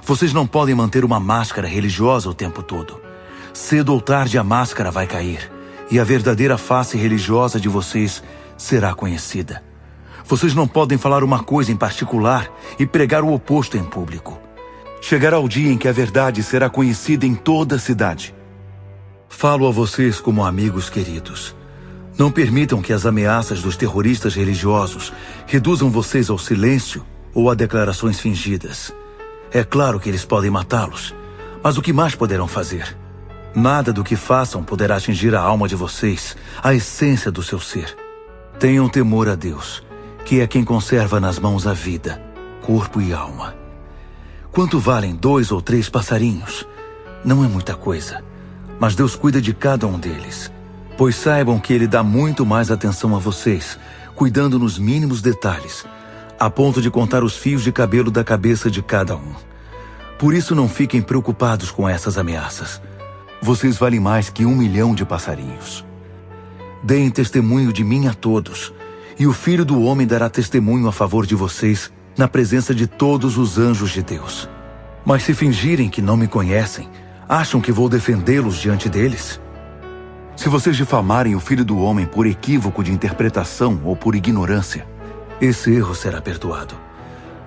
Vocês não podem manter uma máscara religiosa o tempo todo. Cedo ou tarde a máscara vai cair, e a verdadeira face religiosa de vocês será conhecida. Vocês não podem falar uma coisa em particular e pregar o oposto em público. Chegará o dia em que a verdade será conhecida em toda a cidade. Falo a vocês como amigos queridos. Não permitam que as ameaças dos terroristas religiosos reduzam vocês ao silêncio ou a declarações fingidas. É claro que eles podem matá-los, mas o que mais poderão fazer? Nada do que façam poderá atingir a alma de vocês, a essência do seu ser. Tenham temor a Deus, que é quem conserva nas mãos a vida, corpo e alma. Quanto valem 2 ou 3 passarinhos? Não é muita coisa, mas Deus cuida de cada um deles. Pois saibam que Ele dá muito mais atenção a vocês, cuidando nos mínimos detalhes, a ponto de contar os fios de cabelo da cabeça de cada um. Por isso não fiquem preocupados com essas ameaças. Vocês valem mais que 1 milhão de passarinhos. Deem testemunho de mim a todos, e o Filho do Homem dará testemunho a favor de vocês na presença de todos os anjos de Deus. Mas se fingirem que não me conhecem, acham que vou defendê-los diante deles? Se vocês difamarem o Filho do Homem por equívoco de interpretação ou por ignorância, esse erro será perdoado.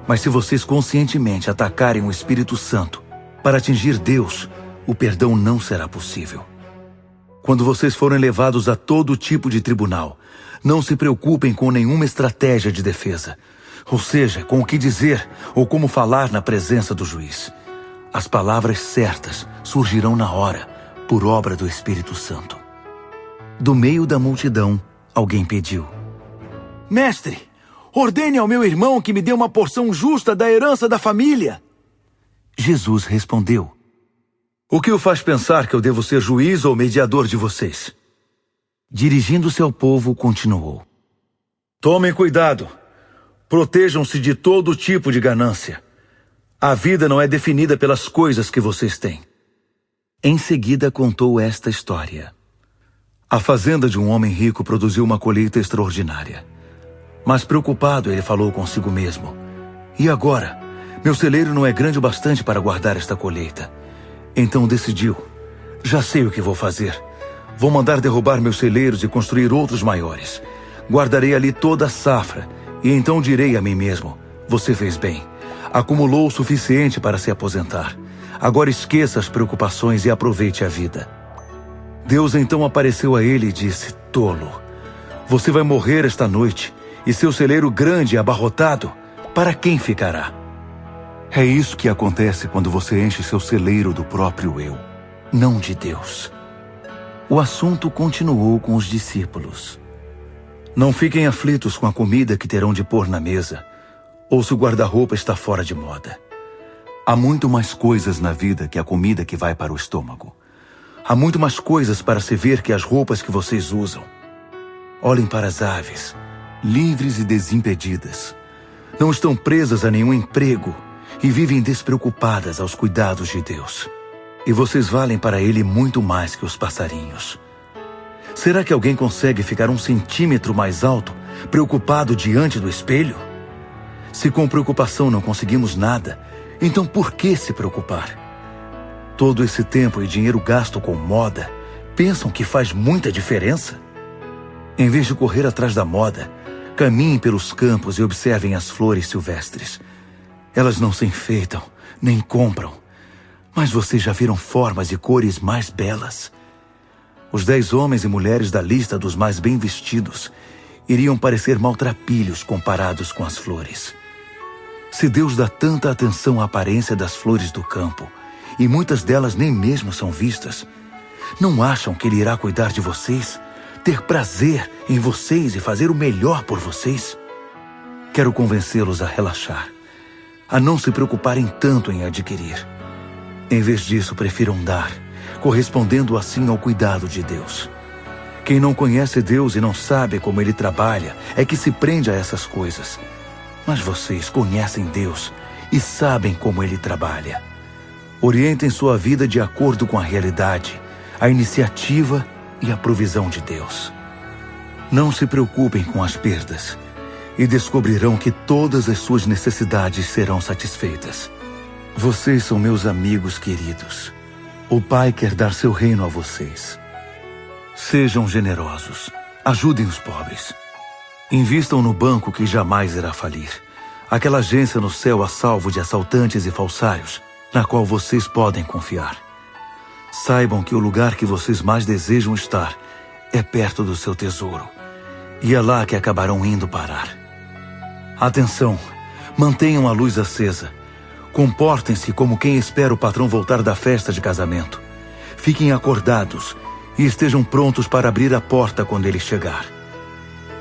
Mas se vocês conscientemente atacarem o Espírito Santo para atingir Deus, o perdão não será possível. Quando vocês forem levados a todo tipo de tribunal, não se preocupem com nenhuma estratégia de defesa, ou seja, com o que dizer ou como falar na presença do juiz. As palavras certas surgirão na hora, por obra do Espírito Santo. Do meio da multidão, alguém pediu: Mestre, ordene ao meu irmão que me dê uma porção justa da herança da família. Jesus respondeu: O que o faz pensar que eu devo ser juiz ou mediador de vocês? Dirigindo-se ao povo, continuou: Tomem cuidado. Protejam-se de todo tipo de ganância. A vida não é definida pelas coisas que vocês têm. Em seguida, contou esta história. A fazenda de um homem rico produziu uma colheita extraordinária. Mas preocupado, ele falou consigo mesmo: E agora? Meu celeiro não é grande o bastante para guardar esta colheita. Então decidiu: Já sei o que vou fazer. Vou mandar derrubar meus celeiros e construir outros maiores. Guardarei ali toda a safra, e então direi a mim mesmo: Você fez bem. Acumulou o suficiente para se aposentar. Agora esqueça as preocupações e aproveite a vida. Deus então apareceu a ele e disse: Tolo, você vai morrer esta noite, e seu celeiro grande e abarrotado, para quem ficará? É isso que acontece quando você enche seu celeiro do próprio eu, não de Deus. O assunto continuou com os discípulos. Não fiquem aflitos com a comida que terão de pôr na mesa, ou se o guarda-roupa está fora de moda. Há muito mais coisas na vida que a comida que vai para o estômago. Há muito mais coisas para se ver que as roupas que vocês usam. Olhem para as aves, livres e desimpedidas. Não estão presas a nenhum emprego e vivem despreocupadas aos cuidados de Deus. E vocês valem para Ele muito mais que os passarinhos. Será que alguém consegue ficar 1 centímetro mais alto, preocupado diante do espelho? Se com preocupação não conseguimos nada, então por que se preocupar? Todo esse tempo e dinheiro gasto com moda, pensam que faz muita diferença? Em vez de correr atrás da moda, caminhem pelos campos e observem as flores silvestres. Elas não se enfeitam, nem compram. Mas vocês já viram formas e cores mais belas? Os 10 homens e mulheres da lista dos mais bem vestidos iriam parecer maltrapilhos comparados com as flores. Se Deus dá tanta atenção à aparência das flores do campo, e muitas delas nem mesmo são vistas, não acham que Ele irá cuidar de vocês, ter prazer em vocês e fazer o melhor por vocês? Quero convencê-los a relaxar, a não se preocuparem tanto em adquirir. Em vez disso, prefiram dar, correspondendo assim ao cuidado de Deus. Quem não conhece Deus e não sabe como Ele trabalha é que se prende a essas coisas. Mas vocês conhecem Deus e sabem como Ele trabalha. Orientem sua vida de acordo com a realidade, a iniciativa e a provisão de Deus. Não se preocupem com as perdas e descobrirão que todas as suas necessidades serão satisfeitas. Vocês são meus amigos queridos. O Pai quer dar seu reino a vocês. Sejam generosos, ajudem os pobres. Invistam no banco que jamais irá falir, aquela agência no céu a salvo de assaltantes e falsários, na qual vocês podem confiar. Saibam que o lugar que vocês mais desejam estar é perto do seu tesouro, e é lá que acabarão indo parar. Atenção, mantenham a luz acesa. Comportem-se como quem espera o patrão voltar da festa de casamento. Fiquem acordados e estejam prontos para abrir a porta quando ele chegar.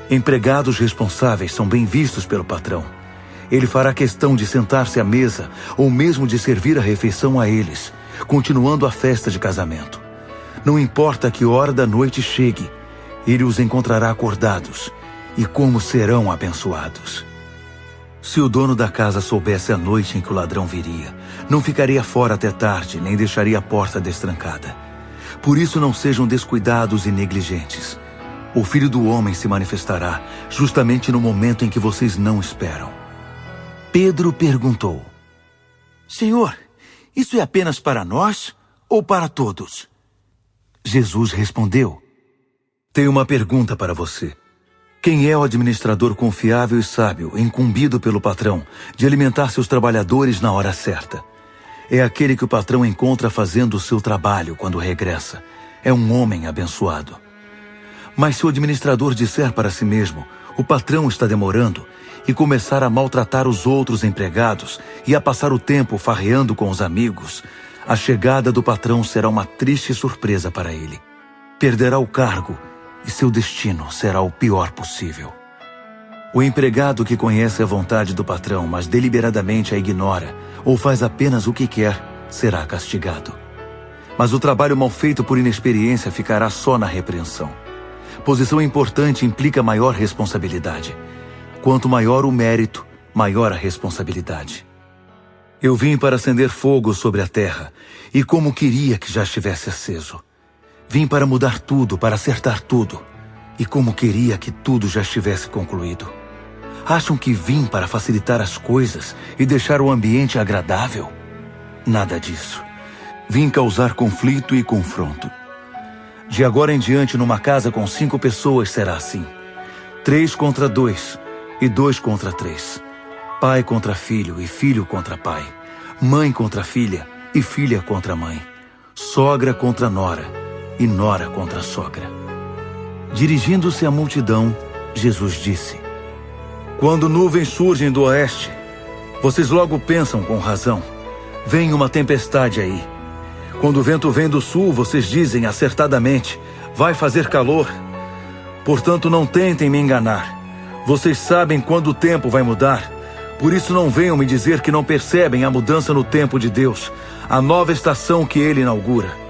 Empregados responsáveis são bem vistos pelo patrão. Ele fará questão de sentar-se à mesa ou mesmo de servir a refeição a eles, continuando a festa de casamento. Não importa que hora da noite chegue, ele os encontrará acordados, e como serão abençoados. Se o dono da casa soubesse a noite em que o ladrão viria, não ficaria fora até tarde, nem deixaria a porta destrancada. Por isso não sejam descuidados e negligentes. O Filho do Homem se manifestará justamente no momento em que vocês não esperam. Pedro perguntou: Senhor, isso é apenas para nós ou para todos? Jesus respondeu: Tenho uma pergunta para você. Quem é o administrador confiável e sábio, incumbido pelo patrão, de alimentar seus trabalhadores na hora certa? É aquele que o patrão encontra fazendo o seu trabalho quando regressa. É um homem abençoado. Mas se o administrador disser para si mesmo: o patrão está demorando, e começar a maltratar os outros empregados e a passar o tempo farreando com os amigos, a chegada do patrão será uma triste surpresa para ele. Perderá o cargo e seu destino será o pior possível. O empregado que conhece a vontade do patrão, mas deliberadamente a ignora, ou faz apenas o que quer, será castigado. Mas o trabalho mal feito por inexperiência ficará só na repreensão. Posição importante implica maior responsabilidade. Quanto maior o mérito, maior a responsabilidade. Eu vim para acender fogo sobre a terra, e como queria que já estivesse aceso. Vim para mudar tudo, para acertar tudo, e como queria que tudo já estivesse concluído. Acham que vim para facilitar as coisas e deixar o ambiente agradável? Nada disso. Vim causar conflito e confronto. De agora em diante, numa casa com 5 pessoas será assim: 3 contra 2 e 2 contra 3. Pai contra filho e filho contra pai. Mãe contra filha e filha contra mãe. Sogra contra nora e nora contra sogra. Dirigindo-se à multidão, Jesus disse: Quando nuvens surgem do oeste, vocês logo pensam com razão: vem uma tempestade aí. Quando o vento vem do sul, vocês dizem acertadamente: vai fazer calor. Portanto, não tentem me enganar. Vocês sabem quando o tempo vai mudar. Por isso não venham me dizer que não percebem a mudança no tempo de Deus, a nova estação que Ele inaugura.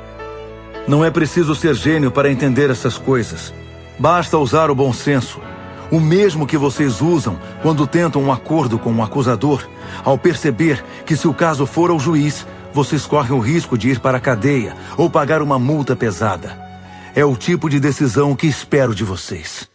Não é preciso ser gênio para entender essas coisas. Basta usar o bom senso, o mesmo que vocês usam quando tentam um acordo com um acusador, ao perceber que se o caso for ao juiz, vocês correm o risco de ir para a cadeia ou pagar uma multa pesada. É o tipo de decisão que espero de vocês.